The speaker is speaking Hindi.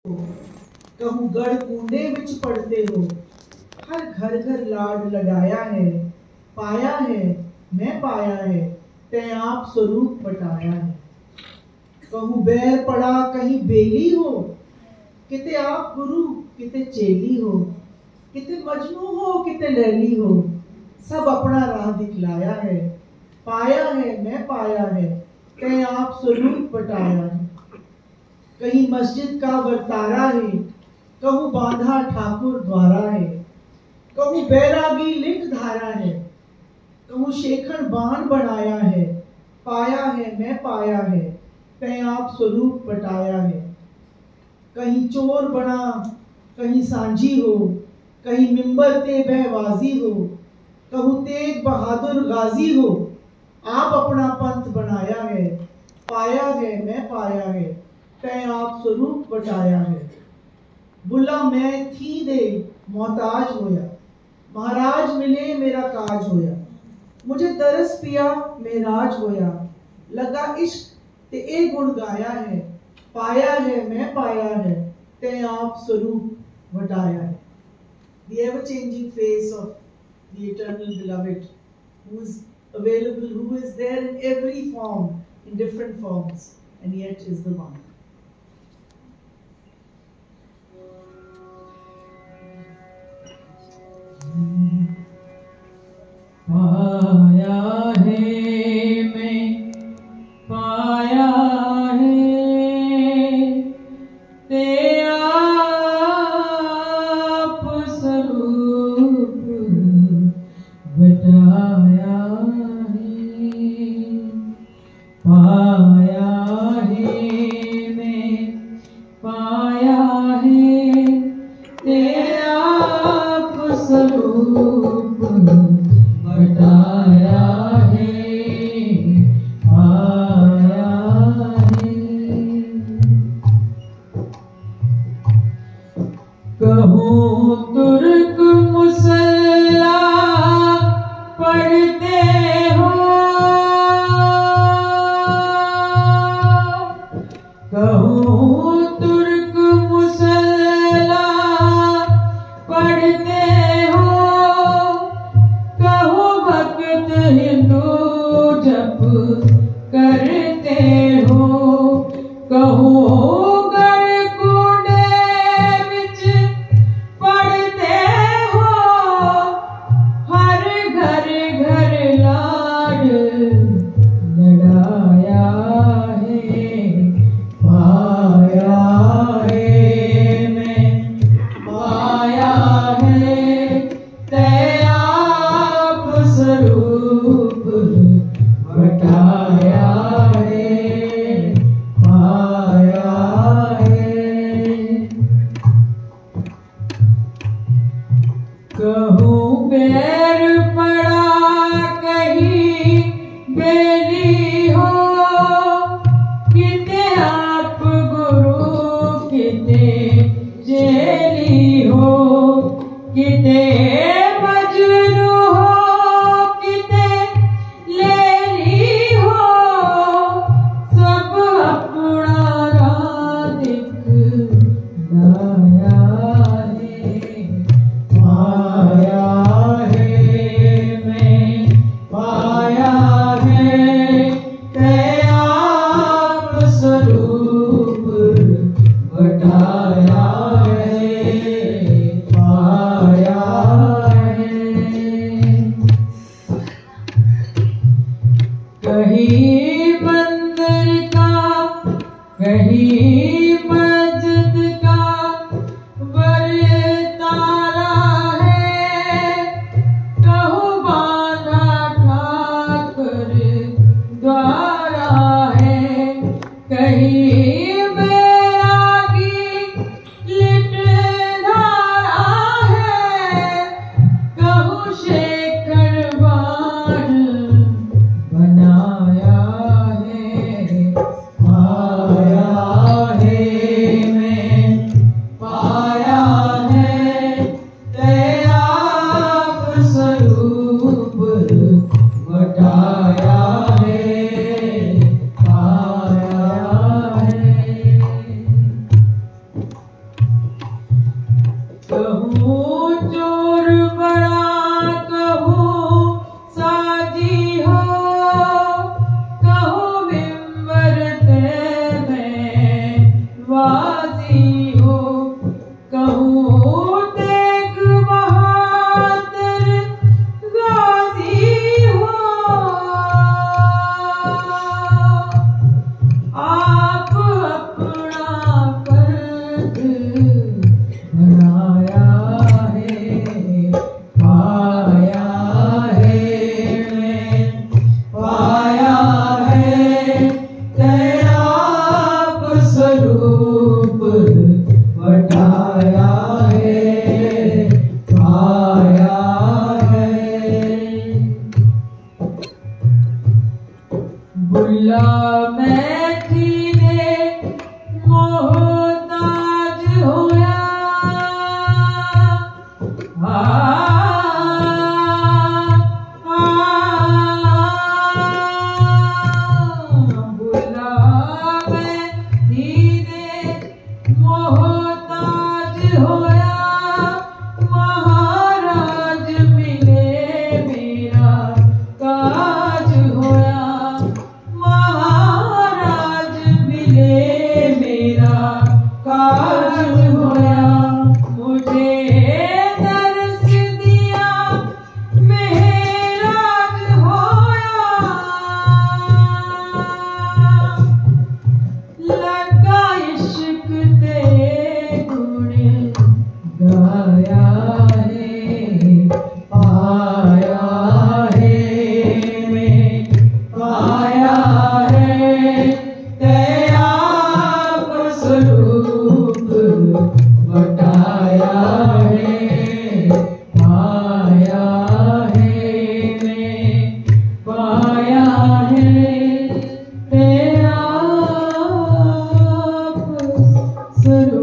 कहूँ गढ़ कूंडे विच पढ़ते हो, हर घर घर लाड लडाया है, पाया है मैं पाया है, तै आप स्वरूप बटाया है। कहूँ बैर पड़ा कहीं बेली हो, किते आप गुरु किते चेली हो, किते मजनू हो किते लैली हो, सब अपना राह दिखलाया है, पाया है मैं पाया है, तै आप स्वरूप बटाया है। कहीं मस्जिद का वर्तारा है, कहूँ बांधा ठाकुर द्वारा है, कहूँ बैरागी लिंग धारा है, कहूँ शेखर बाण बनाया है, पाया है मैं पाया है, तै आप स्वरूप बटाया है। कहीं चोर बना कहीं सांझी हो, कहीं मिंबर ते बहवाजी हो, कहूँ तेग बहादुर गाजी हो, आप अपना पंथ बनाया है, पाया है मैं पाया है, तै आप स्वरूप बटाया है। बुला मैं थी दे मोहताज होया, महाराज मिले मेरा काज होया, मुझे तरस पिया मेराज होया, लगा इश्क ते ए गुण गाया है, पाया है मैं पाया है, तै आप स्वरूप बटाया है। The ever-changing face of the eternal beloved, who is available, who is there in every form, in different forms, and yet is the one. पाया है मैं पाया है, ते आप स्वरूप बटाया है। पाया है मैं पाया है, ते आप स्वरूप बटाया है, पाया है। कहूँ तुर्क मुसल्ला पढ़ते हो, कहूँ तुर्क मुसल्ला पढ़ते हो, कहूँ भक्त हिंदू जप करते हो, कहूँ कहूँ बैर पड़ा कहीं बेली हो, किते आप गुरु किते चेली हो, किते मजनू हो किते लेली हो, सब अपना राह दिखलाया है। पाया है मैं पाया है, तै आप स्वरूप बटाया है, पाया है। कहीं मंदिर का कहीं मस्जिद का वर्तारा है, कहूँ बांधा ठाकुर द्वारा है, कहीं बैरागी कहूँ चोर बड़ा कहूँ साजी हो, कहूँ बिंबर में वाजी हो, कहूँ तेग बहादुर गाजी हो। आप अपना फर्ज बनाया है, पाया है, पाया है, तेरा आप स्वरूप बताया है, पाया है। बुला मैं थी मोहताज होया, बुला मैं थी मोहताज होया, महाराज मिले मेरा काज होया, महाराज मिले मेरा काज होया। मुझे दर्श दिया मेहराज होया, लगा इश्क ते गुण गाया है, पाया है, मैं पाया है, तेरा स्वरूप बताया है, पाया है, मैं पाया है, तेरा स्वरूप